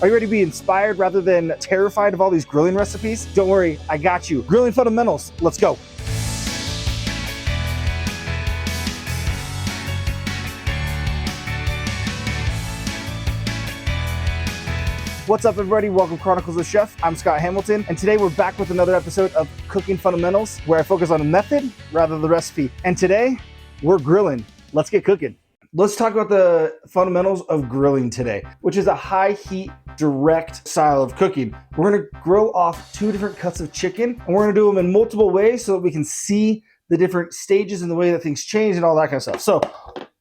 Are you ready to be inspired rather than terrified of all these grilling recipes? Don't worry, I got you. Grilling fundamentals, let's go. What's up, everybody? Welcome to Chronicles of Chef. I'm Scott Hamilton, and today we're back with another episode of Cooking Fundamentals, where I focus on the method rather than the recipe. And today, we're grilling. Let's get cooking. Let's talk about the fundamentals of grilling today, which is a high heat, direct style of cooking. We're gonna grill off 2 different cuts of chicken, and we're gonna do them in multiple ways so that we can see the different stages and the way that things change and all that kind of stuff. So,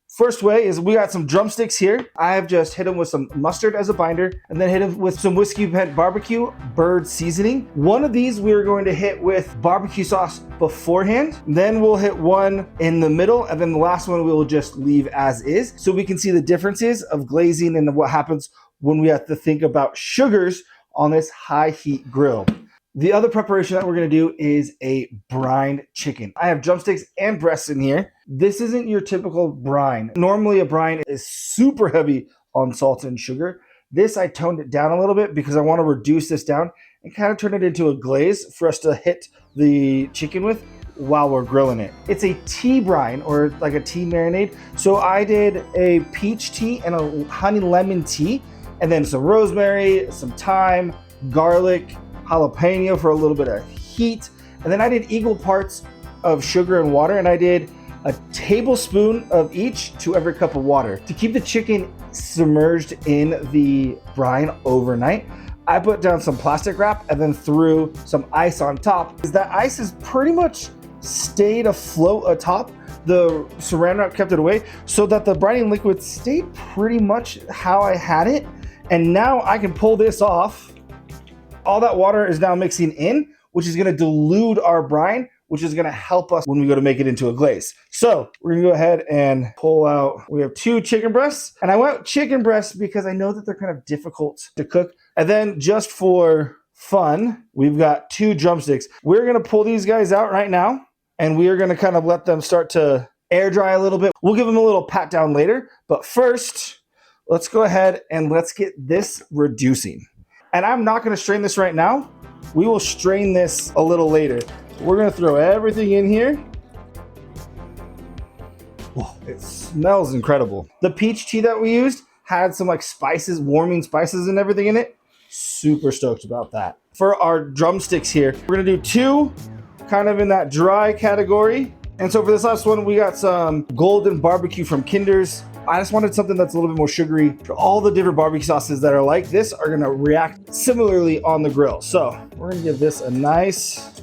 first way is we got some drumsticks here. I have just hit them with some mustard as a binder and then hit them with some whiskey pet barbecue bird seasoning. One of these we're going to hit with barbecue sauce beforehand. Then we'll hit one in the middle, and then the last one we will just leave as is so we can see the differences of glazing and what happens when we have to think about sugars on this high heat grill. The other preparation that we're gonna do is a brined chicken. I have drumsticks and breasts in here. This isn't your typical brine. Normally a brine is super heavy on salt and sugar. This, I toned it down a little bit because I wanna reduce this down and kind of turn it into a glaze for us to hit the chicken with while we're grilling it. It's a tea brine, or like a tea marinade. So I did a peach tea and a honey lemon tea, and then some rosemary, some thyme, garlic, jalapeno for a little bit of heat. And then I did equal parts of sugar and water, and I did a tablespoon of each to every cup of water. To keep the chicken submerged in the brine overnight, I put down some plastic wrap and then threw some ice on top, because that ice has pretty much stayed afloat atop. The saran wrap kept it away so that the brining liquid stayed pretty much how I had it. And now I can pull this off. All that water is now mixing in, which is gonna dilute our brine, which is gonna help us when we go to make it into a glaze. So we're gonna go ahead and pull out, we have 2 chicken breasts, and I went chicken breasts because I know that they're kind of difficult to cook. And then just for fun, we've got 2 drumsticks. We're gonna pull these guys out right now, and we are gonna kind of let them start to air dry a little bit. We'll give them a little pat down later, but first, let's go ahead and let's get this reducing. And I'm not gonna strain this right now. We will strain this a little later. We're gonna throw everything in here. Oh, it smells incredible. The peach tea that we used had some like spices, warming spices and everything in it. Super stoked about that. For our drumsticks here, we're gonna do 2 kind of in that dry category. And so for this last one, we got some golden barbecue from Kinder's. I just wanted something that's a little bit more sugary. All the different barbecue sauces that are like this are gonna react similarly on the grill. So we're gonna give this a nice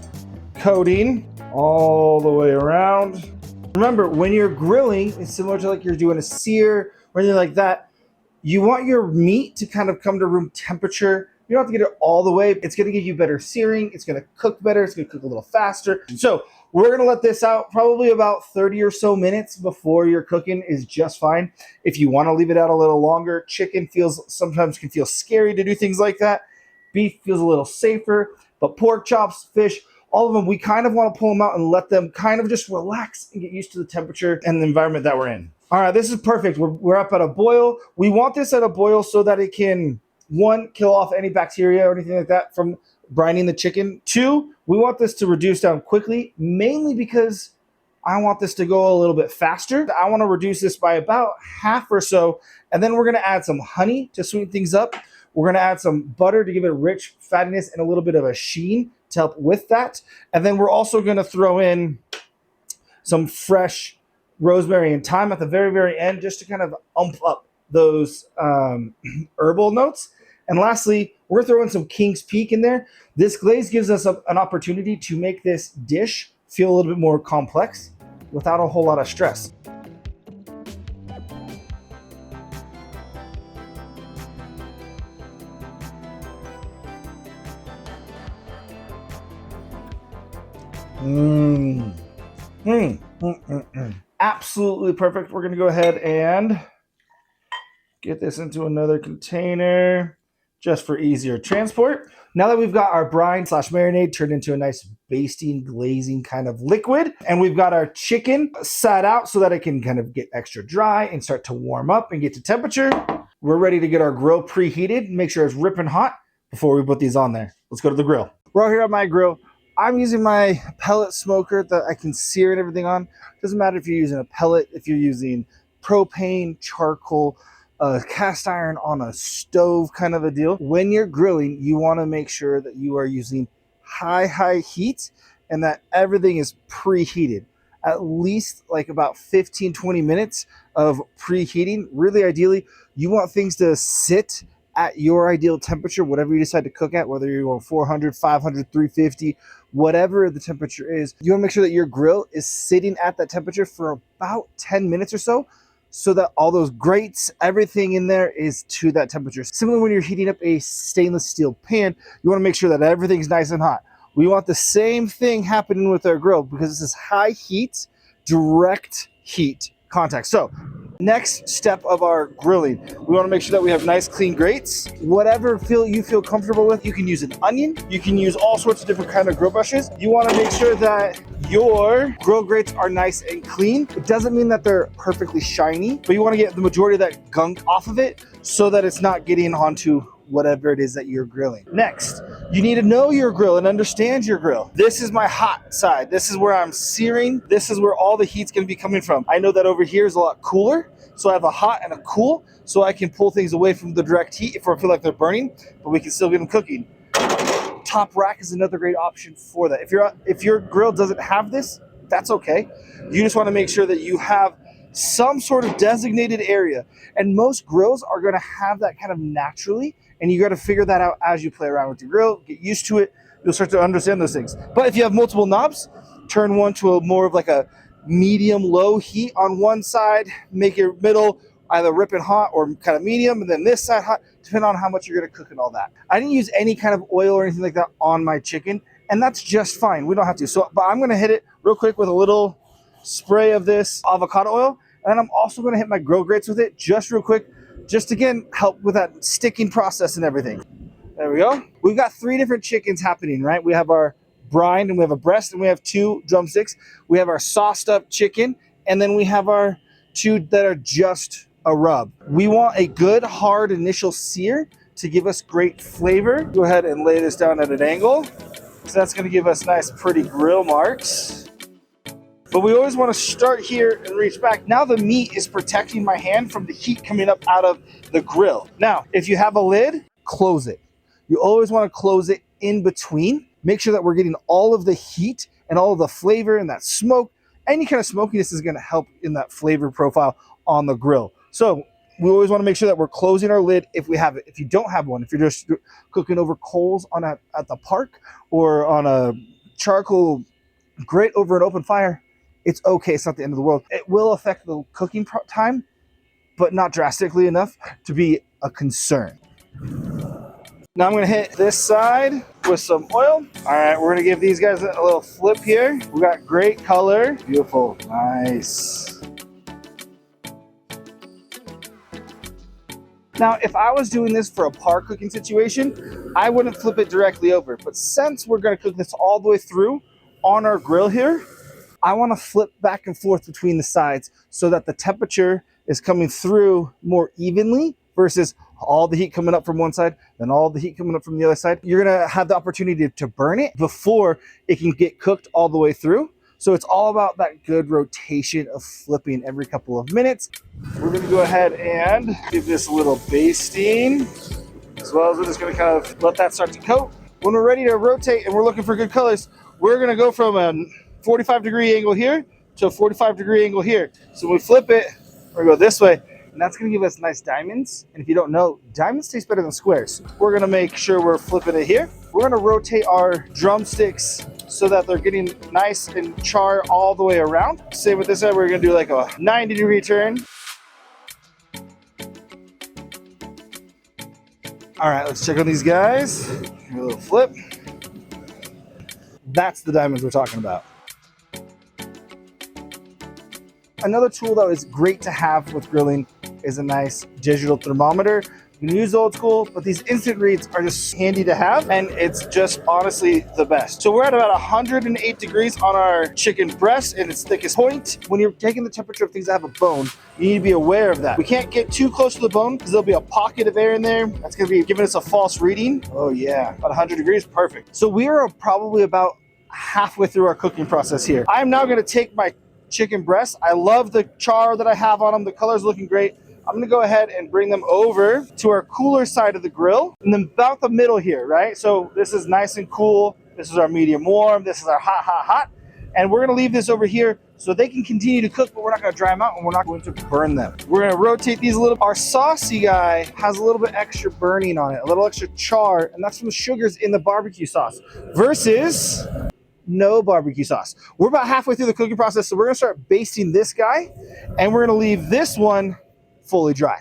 coating all the way around. Remember, when you're grilling, it's similar to like you're doing a sear or anything like that. You want your meat to kind of come to room temperature. You don't have to get it all the way. It's gonna give you better searing. It's gonna cook better. It's gonna cook a little faster. So we're gonna let this out probably about 30 or so minutes before you're cooking is just fine. If you wanna leave it out a little longer, chicken sometimes can feel scary to do things like that. Beef feels a little safer, but pork chops, fish, all of them, we kind of wanna pull them out and let them kind of just relax and get used to the temperature and the environment that we're in. All right, this is perfect. We're up at a boil. We want this at a boil so that it can, 1, kill off any bacteria or anything like that from brining the chicken. 2, we want this to reduce down quickly, mainly because I want this to go a little bit faster. I want to reduce this by about half or so, and then we're going to add some honey to sweeten things up. We're going to add some butter to give it a rich fattiness and a little bit of a sheen to help with that. And then we're also going to throw in some fresh rosemary and thyme at the very, very end, just to kind of ump up those herbal notes. And lastly, we're throwing some King's Peak in there. This glaze gives us an opportunity to make this dish feel a little bit more complex without a whole lot of stress. Absolutely perfect. We're gonna go ahead and get this into another container just for easier transport. Now that we've got our brine / marinade turned into a nice basting, glazing kind of liquid, and we've got our chicken sat out so that it can kind of get extra dry and start to warm up and get to temperature, We're ready to get our grill preheated, make sure it's ripping hot before we put these on there. Let's go to the grill. We're out here at my grill. I'm using my pellet smoker that I can sear and everything on. Doesn't matter if you're using a pellet, if you're using propane, charcoal, cast iron on a stove kind of a deal. When you're grilling, you want to make sure that you are using high heat and that everything is preheated. At least like about 15-20 minutes of preheating. Really ideally, you want things to sit at your ideal temperature, whatever you decide to cook at, whether you're on 400, 500, 350, whatever the temperature is. You want to make sure that your grill is sitting at that temperature for about 10 minutes or so that all those grates, everything in there is to that temperature. Similar when you're heating up a stainless steel pan, you want to make sure that everything's nice and hot. We want the same thing happening with our grill because this is high heat, direct heat contact. So next step of our grilling, we want to make sure that we have nice clean grates. Whatever you feel comfortable with, you can use an onion, you can use all sorts of different kind of grill brushes. You want to make sure that your grill grates are nice and clean. It doesn't mean that they're perfectly shiny, but you want to get the majority of that gunk off of it so that it's not getting onto whatever it is that you're grilling. Next, you need to know your grill and understand your grill. This is my hot side. This is where I'm searing. This is where all the heat's going to be coming from. I know that over here is a lot cooler, so I have a hot and a cool, so I can pull things away from the direct heat if I feel like they're burning, but we can still get them cooking. Top rack is another great option for that. If your grill doesn't have this, that's okay. You just want to make sure that you have some sort of designated area, and most grills are going to have that kind of naturally, and you got to figure that out as you play around with your grill, get used to it. You'll start to understand those things. But if you have multiple knobs, turn one to a more of like a medium low heat on one side, make your middle either ripping hot or kind of medium, and then this side hot, depending on how much you're going to cook and all that. I didn't use any kind of oil or anything like that on my chicken, and that's just fine. We don't have to. So, but I'm going to hit it real quick with a little spray of this avocado oil, and then I'm also going to hit my grill grates with it just real quick, just again help with that sticking process and everything. There we go. We've got 3 different chickens happening, right? We have our brine, and we have a breast, and we have 2 drumsticks. We have our sauced up chicken, and then we have our 2 that are just a rub. We want a good hard initial sear to give us great flavor. Go ahead and lay this down at an angle. So that's going to give us nice pretty grill marks. But we always want to start here and reach back. Now the meat is protecting my hand from the heat coming up out of the grill. Now, if you have a lid, close it. You always want to close it in between. Make sure that we're getting all of the heat and all of the flavor and that smoke. Any kind of smokiness is going to help in that flavor profile on the grill. So we always want to make sure that we're closing our lid if we have it. If you don't have one, if you're just cooking over coals at the park or on a charcoal grate over an open fire, it's okay. It's not the end of the world. It will affect the cooking time, but not drastically enough to be a concern. Now I'm going to hit this side with some oil. All right, we're going to give these guys a little flip here. We got great color. Beautiful. Nice. Now, if I was doing this for a par cooking situation, I wouldn't flip it directly over. But since we're going to cook this all the way through on our grill here, I want to flip back and forth between the sides so that the temperature is coming through more evenly versus all the heat coming up from one side, then all the heat coming up from the other side. You're going to have the opportunity to burn it before it can get cooked all the way through. So it's all about that good rotation of flipping every couple of minutes. We're going to go ahead and give this a little basting, as well as we're just going to kind of let that start to coat. When we're ready to rotate and we're looking for good colors, we're going to go from a 45-degree angle here to a 45-degree angle here. So when we flip it, we're going to go this way, and that's going to give us nice diamonds. And if you don't know, diamonds taste better than squares. We're going to make sure we're flipping it here. We're going to rotate our drumsticks so that they're getting nice and char all the way around. Same with this side, we're going to do like a 90-degree turn. All right, let's check on these guys. A little flip. That's the diamonds we're talking about. Another tool that is great to have with grilling is a nice digital thermometer. You You can use the old school, but these instant reads are just handy to have, and it's just honestly the best. So we're at about 108 degrees on our chicken breast in its thickest point. When you're taking the temperature of things that have a bone, you need to be aware of that. We can't get too close to the bone because there'll be a pocket of air in there. That's gonna be giving us a false reading. Oh yeah, about 100 degrees, perfect. So we are probably about halfway through our cooking process here. I'm now gonna take my chicken breast. I love the char that I have on them. The color's looking great. I'm gonna go ahead and bring them over to our cooler side of the grill, and then about the middle here, right? So this is nice and cool. This is our medium warm. This is our hot, hot, hot. And we're gonna leave this over here so they can continue to cook, but we're not gonna dry them out and we're not going to burn them. We're gonna rotate these a little. Our saucy guy has a little bit extra burning on it, a little extra char, and that's from the sugars in the barbecue sauce versus no barbecue sauce. We're about halfway through the cooking process, so we're gonna start basting this guy, and we're gonna leave this one fully dry.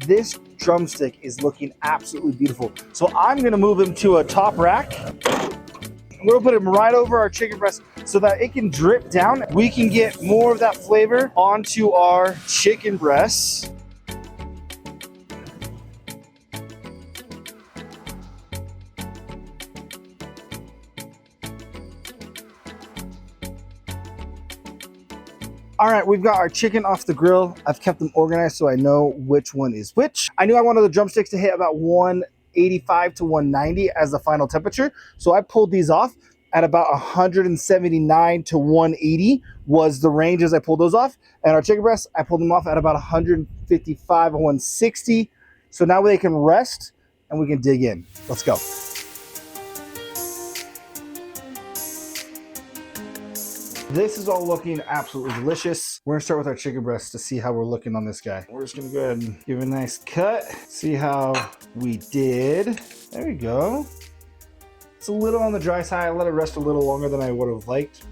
This drumstick is looking absolutely beautiful. So I'm gonna move him to a top rack. We're gonna put him right over our chicken breast so that it can drip down. We can get more of that flavor onto our chicken breasts. All right, we've got our chicken off the grill. I've kept them organized so I know which one is which. I knew I wanted the drumsticks to hit about 185 to 190 as the final temperature. So I pulled these off at about 179 to 180 was the range as I pulled those off. And our chicken breasts, I pulled them off at about 155 or 160. So now they can rest and we can dig in. Let's go. This is all looking absolutely delicious. We're gonna start with our chicken breast to see how we're looking on this guy. We're just gonna go ahead and give it a nice cut. See how we did. There we go. It's a little on the dry side. I let it rest a little longer than I would have liked.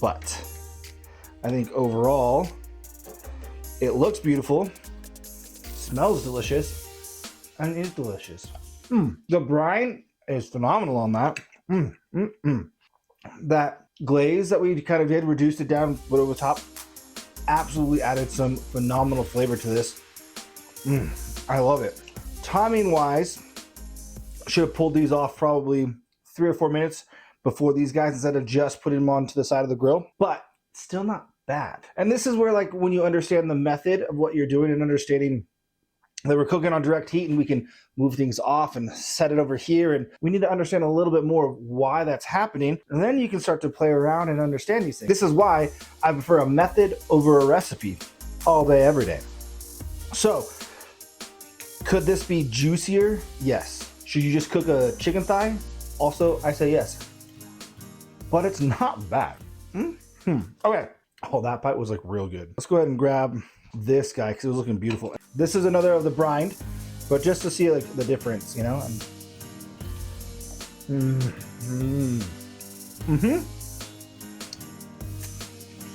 But I think overall, it looks beautiful, smells delicious, and is delicious. The brine is phenomenal on that. That glaze that we kind of did, reduced it down, put it over top, absolutely added some phenomenal flavor to this. I love it. Timing wise, should have pulled these off probably 3 or 4 minutes before these guys instead of just putting them onto the side of the grill, but still not bad. And this is where, like, when you understand the method of what you're doing and understanding that we're cooking on direct heat and we can move things off and set it over here, and we need to understand a little bit more of why that's happening, and then you can start to play around and understand these things. This is why I prefer a method over a recipe all day, every day. So, could this be juicier? Yes. Should you just cook a chicken thigh? Also, I say yes. But it's not bad. Okay. Oh, that bite was like real good. Let's go ahead and grab this guy because it was looking beautiful. This is another of the brined, but just to see like the difference, you know.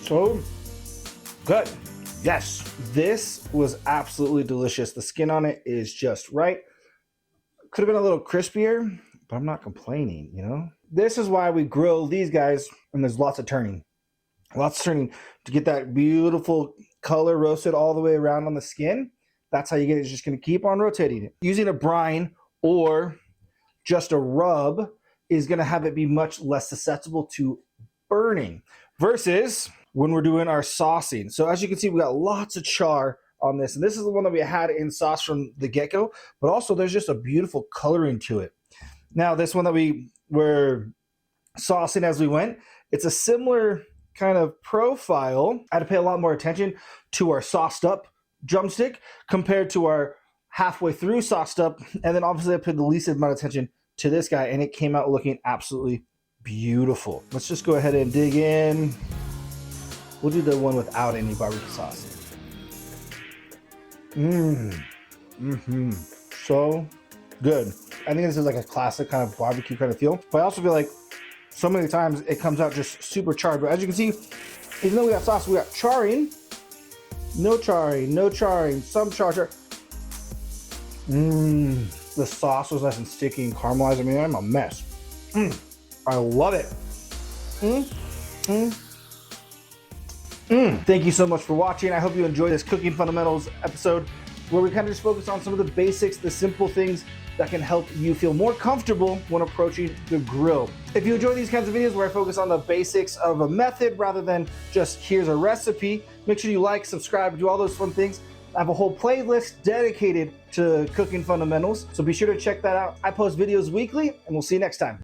So good. Yes, this was absolutely delicious. The skin on it is just right. Could have been a little crispier, but I'm not complaining, you know. This is why we grill these guys, and there's lots of turning to get that beautiful color roasted all the way around on the skin. That's how you get it. It's just going to keep on rotating it. Using a brine or just a rub is going to have it be much less susceptible to burning versus when we're doing our saucing. So as you can see, we got lots of char on this, and this is the one that we had in sauce from the get-go, but also there's just a beautiful coloring to it. Now this one that we were saucing as we went, it's a similar kind of profile. I had to pay a lot more attention to our sauced up drumstick compared to our halfway through sauced up, and then obviously I paid the least amount of attention to this guy, and it came out looking absolutely beautiful. Let's just go ahead and dig in. We'll do the one without any barbecue sauce. So good. I think this is like a classic kind of barbecue kind of feel, but I also feel like so many times it comes out just super charred. But as you can see, even though we got sauce, we got charring, no charring, no charring, some char. The sauce was nice and sticky and caramelized. I mean, I'm a mess. I love it. Thank you so much for watching. I hope you enjoyed this Cooking Fundamentals episode where we kind of just focus on some of the basics, the simple things that can help you feel more comfortable when approaching the grill. If you enjoy these kinds of videos where I focus on the basics of a method rather than just here's a recipe, make sure you like, subscribe, do all those fun things. I have a whole playlist dedicated to cooking fundamentals, so be sure to check that out. I post videos weekly, and we'll see you next time.